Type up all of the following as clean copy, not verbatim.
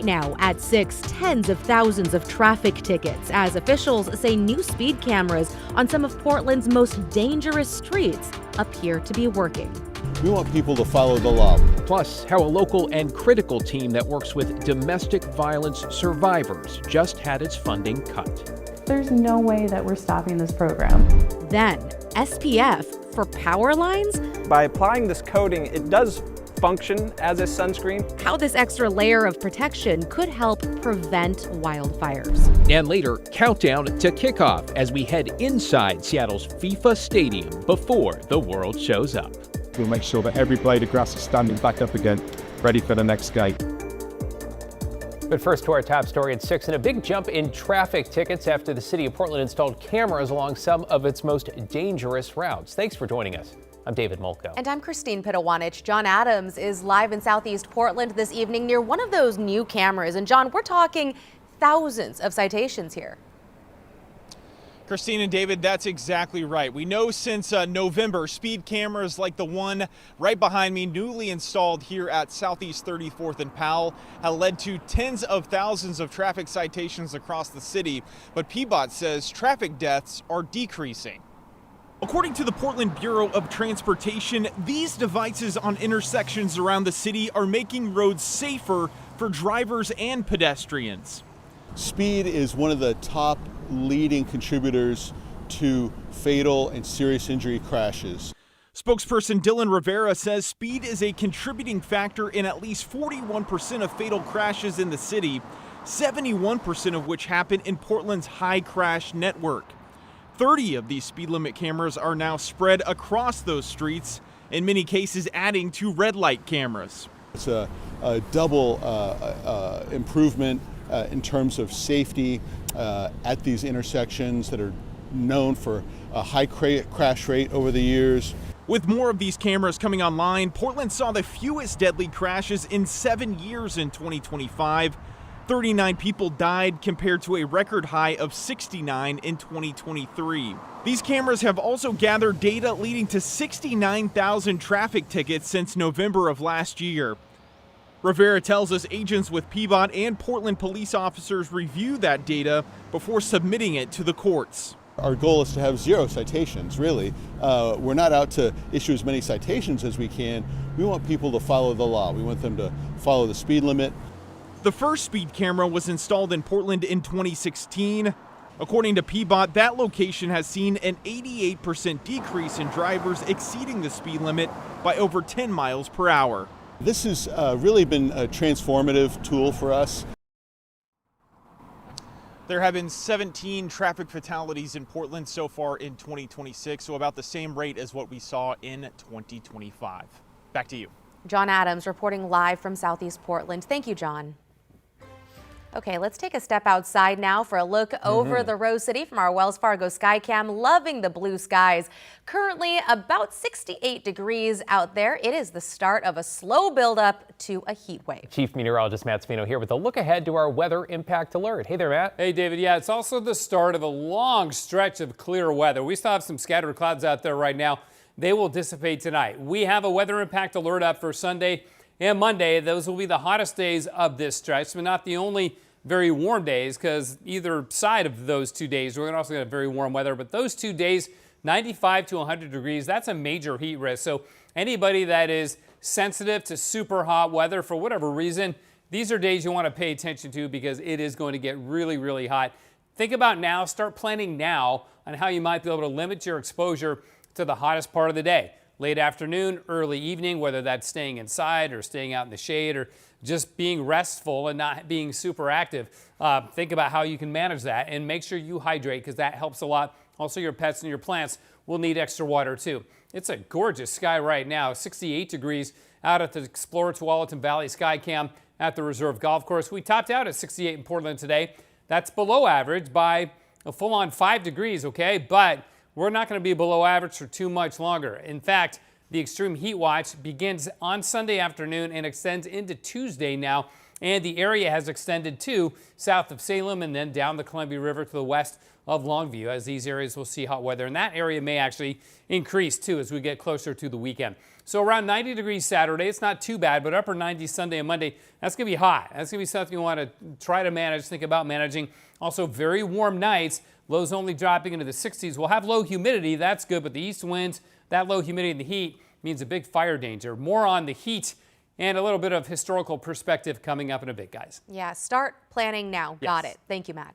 Right now, at 6, tens of thousands of traffic tickets as officials say new speed cameras on some of Portland's most dangerous streets appear to be working. We want people to follow the law. Plus, how a local and critical team that works with domestic violence survivors just had its funding cut. There's no way that we're stopping this program. Then, SPF for power lines? By applying this coating, it does function as a sunscreen. How this extra layer of protection could help prevent wildfires. And later, countdown to kickoff as we head inside Seattle's FIFA Stadium before the world shows up. We'll make sure that every blade of grass is standing back up again, ready for the next gate. But first to our top story at 6, and a big jump in traffic tickets after the city of Portland installed cameras along some of its most dangerous routes. Thanks for joining us. I'm David Molko. And I'm Christine Pitawanich. John Adams is live in Southeast Portland this evening near one of those new cameras. And John, we're talking thousands of citations here. Christine and David, that's exactly right. We know since November, speed cameras like the one right behind me, newly installed here at Southeast 34th and Powell, have led to tens of thousands of traffic citations across the city. But PBOT says traffic deaths are decreasing. According to the Portland Bureau of Transportation, these devices on intersections around the city are making roads safer for drivers and pedestrians. Speed is one of the top leading contributors to fatal and serious injury crashes. Spokesperson Dylan Rivera says speed is a contributing factor in at least 41% of fatal crashes in the city, 71% of which happen in Portland's high crash network. 30 of these speed limit cameras are now spread across those streets, in many cases adding to red light cameras. It's a double improvement in terms of safety at these intersections that are known for a high crash rate over the years. With more of these cameras coming online, Portland saw the fewest deadly crashes in 7 years in 2025. 39 people died compared to a record high of 69 in 2023. These cameras have also gathered data leading to 69,000 traffic tickets since November of last year. Rivera tells us agents with PBOT and Portland police officers review that data before submitting it to the courts. Our goal is to have 0 citations, really. We're not out to issue as many citations as we can. We want people to follow the law. We want them to follow the speed limit. The first speed camera was installed in Portland in 2016. According to PBOT, that location has seen an 88% decrease in drivers exceeding the speed limit by over 10 miles per hour. This has really been a transformative tool for us. There have been 17 traffic fatalities in Portland so far in 2026, so about the same rate as what we saw in 2025. Back to you. John Adams reporting live from Southeast Portland. Thank you, John. Okay, let's take a step outside now for a look over the Rose City from our Wells Fargo Skycam. Loving the blue skies. Currently about 68 degrees out there. It is the start of a slow buildup to a heat wave. Chief Meteorologist Matt Spino here with a look ahead to our weather impact alert. Hey there, Matt. Hey, David. Yeah, it's also the start of a long stretch of clear weather. We still have some scattered clouds out there right now. They will dissipate tonight. We have a weather impact alert up for Sunday and Monday. Those will be the hottest days of this stretch, but not the only very warm days, because either side of those 2 days, we're also going to have very warm weather. But those 2 days, 95 to 100 degrees, that's a major heat risk. So anybody that is sensitive to super hot weather for whatever reason, these are days you want to pay attention to because it is going to get really, really hot. Think about now, start planning now on how you might be able to limit your exposure to the hottest part of the day. Late afternoon, early evening, whether that's staying inside or staying out in the shade or just being restful and not being super active. Think about how you can manage that and make sure you hydrate because that helps a lot. Also, your pets and your plants will need extra water too. It's a gorgeous sky right now, 68 degrees out at the Explorer Tualatin Valley Skycam at the Reserve Golf Course. We topped out at 68 in Portland today. That's below average by a full-on 5 degrees, okay? But we're not going to be below average for too much longer. In fact, the extreme heat watch begins on Sunday afternoon and extends into Tuesday now, and the area has extended to south of Salem and then down the Columbia River to the west of Longview, as these areas will see hot weather. And that area may actually increase too as we get closer to the weekend. So around 90 degrees Saturday, it's not too bad, but upper 90s Sunday and Monday, that's going to be hot. That's going to be something you want to try to manage, think about managing. Also very warm nights, lows only dropping into the 60s. We'll have low humidity, that's good, but the east winds, that low humidity and the heat means a big fire danger. More on the heat and a little bit of historical perspective coming up in a bit, guys. Yeah, start planning now. Yes. Got it. Thank you, Matt.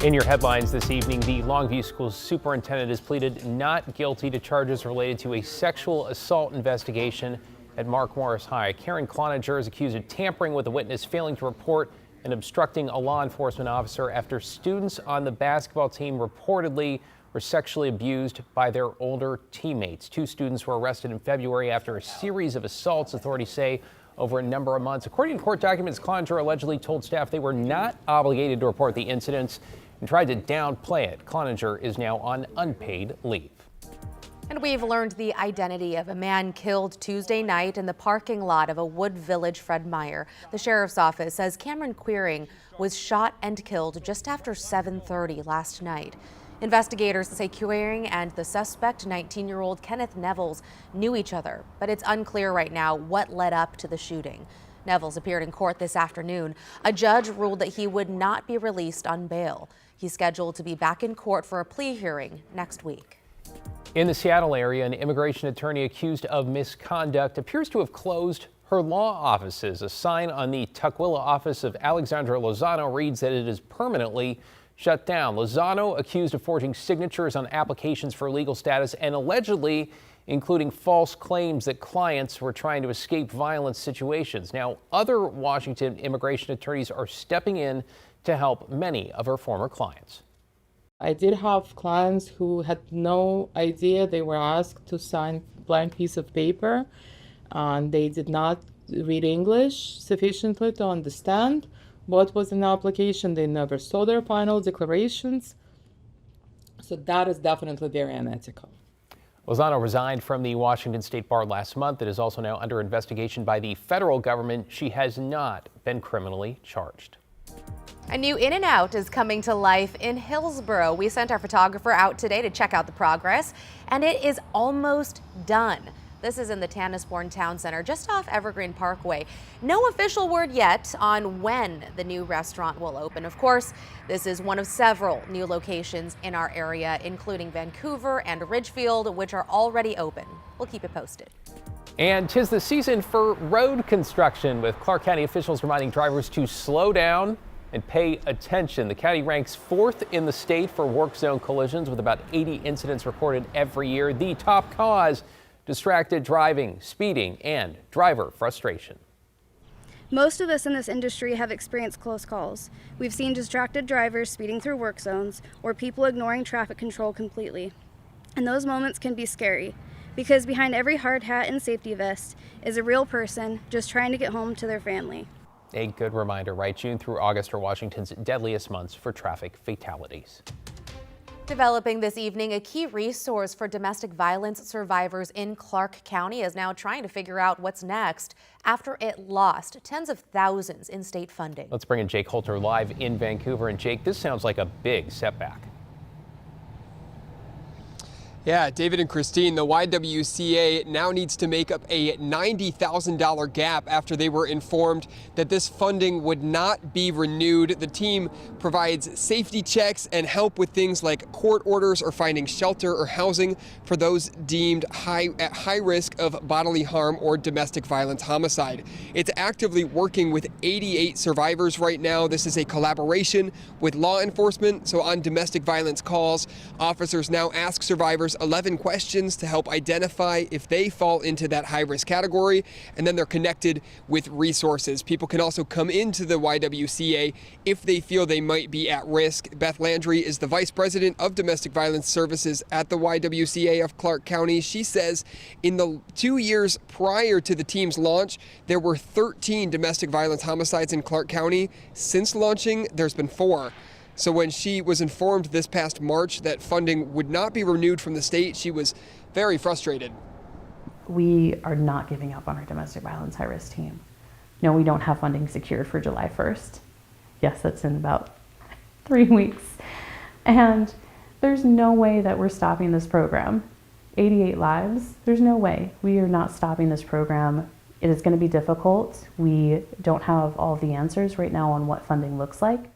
In your headlines this evening, the Longview School's superintendent has pleaded not guilty to charges related to a sexual assault investigation at Mark Morris High. Karen Cloninger is accused of tampering with a witness, failing to report, and obstructing a law enforcement officer after students on the basketball team reportedly were sexually abused by their older teammates. 2 students were arrested in February after a series of assaults, authorities say, over a number of months. According to court documents, Cloninger allegedly told staff they were not obligated to report the incidents and tried to downplay it. Cloninger is now on unpaid leave. And we've learned the identity of a man killed Tuesday night in the parking lot of a Wood Village Fred Meyer. The sheriff's office says Cameron Queering was shot and killed just after 7:30 last night. Investigators say Queering and the suspect, 19-year-old Kenneth Nevels, knew each other, but it's unclear right now what led up to the shooting. Nevels appeared in court this afternoon. A judge ruled that he would not be released on bail. He's scheduled to be back in court for a plea hearing next week. In the Seattle area, an immigration attorney accused of misconduct appears to have closed her law offices. A sign on the Tukwila office of Alexandra Lozano reads that it is permanently shut down. Lozano accused of forging signatures on applications for legal status and allegedly including false claims that clients were trying to escape violent situations. Now, other Washington immigration attorneys are stepping in to help many of her former clients. I did have clients who had no idea they were asked to sign a blank piece of paper, and they did not read English sufficiently to understand what was in the application. They never saw their final declarations. So that is definitely very unethical. Lozano resigned from the Washington State Bar last month. It is also now under investigation by the federal government. She has not been criminally charged. A new In-N-Out is coming to life in Hillsboro. We sent our photographer out today to check out the progress, and it is almost done. This is in the Tanasbourne Town Center, just off Evergreen Parkway. No official word yet on when the new restaurant will open. Of course, this is one of several new locations in our area, including Vancouver and Ridgefield, which are already open. We'll keep it posted. And 'tis the season for road construction, with Clark County officials reminding drivers to slow down and pay attention. The county ranks 4th in the state for work zone collisions, with about 80 incidents recorded every year. The top cause: distracted driving, speeding, and driver frustration. Most of us in this industry have experienced close calls. We've seen distracted drivers speeding through work zones or people ignoring traffic control completely. And those moments can be scary, because behind every hard hat and safety vest is a real person just trying to get home to their family. A good reminder, right? June through August are Washington's deadliest months for traffic fatalities. Developing this evening, a key resource for domestic violence survivors in Clark County is now trying to figure out what's next after it lost tens of thousands in state funding. Let's bring in Jake Holter live in Vancouver. And Jake, this sounds like a big setback. Yeah, David and Christine, the YWCA now needs to make up a $90,000 gap after they were informed that this funding would not be renewed. The team provides safety checks and help with things like court orders or finding shelter or housing for those deemed at high risk of bodily harm or domestic violence homicide. It's actively working with 88 survivors right now. This is a collaboration with law enforcement. So on domestic violence calls, officers now ask survivors 11 questions to help identify if they fall into that high-risk category, and then they're connected with resources. People can also come into the YWCA if they feel they might be at risk. Beth Landry is the Vice President of Domestic Violence Services at the YWCA of Clark County. She says in the 2 years prior to the team's launch, there were 13 domestic violence homicides in Clark County. Since launching, there's been 4. So when she was informed this past March that funding would not be renewed from the state, she was very frustrated. We are not giving up on our domestic violence high-risk team. No, we don't have funding secured for July 1st. Yes, that's in about 3 weeks. And there's no way that we're stopping this program. 88 lives, there's no way. We are not stopping this program. It is going to be difficult. We don't have all the answers right now on what funding looks like.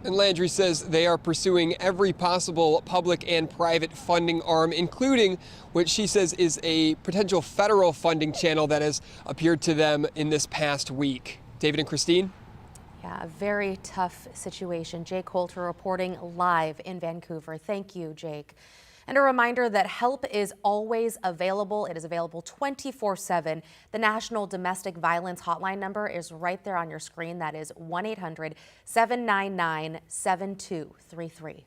And Landry says they are pursuing every possible public and private funding arm, including what she says is a potential federal funding channel that has appeared to them in this past week. David and Christine? Yeah, a very tough situation. Jake Holter reporting live in Vancouver. Thank you, Jake. And a reminder that help is always available. It is available 24/7. The National Domestic Violence Hotline number is right there on your screen. That is 1-800-799-7233.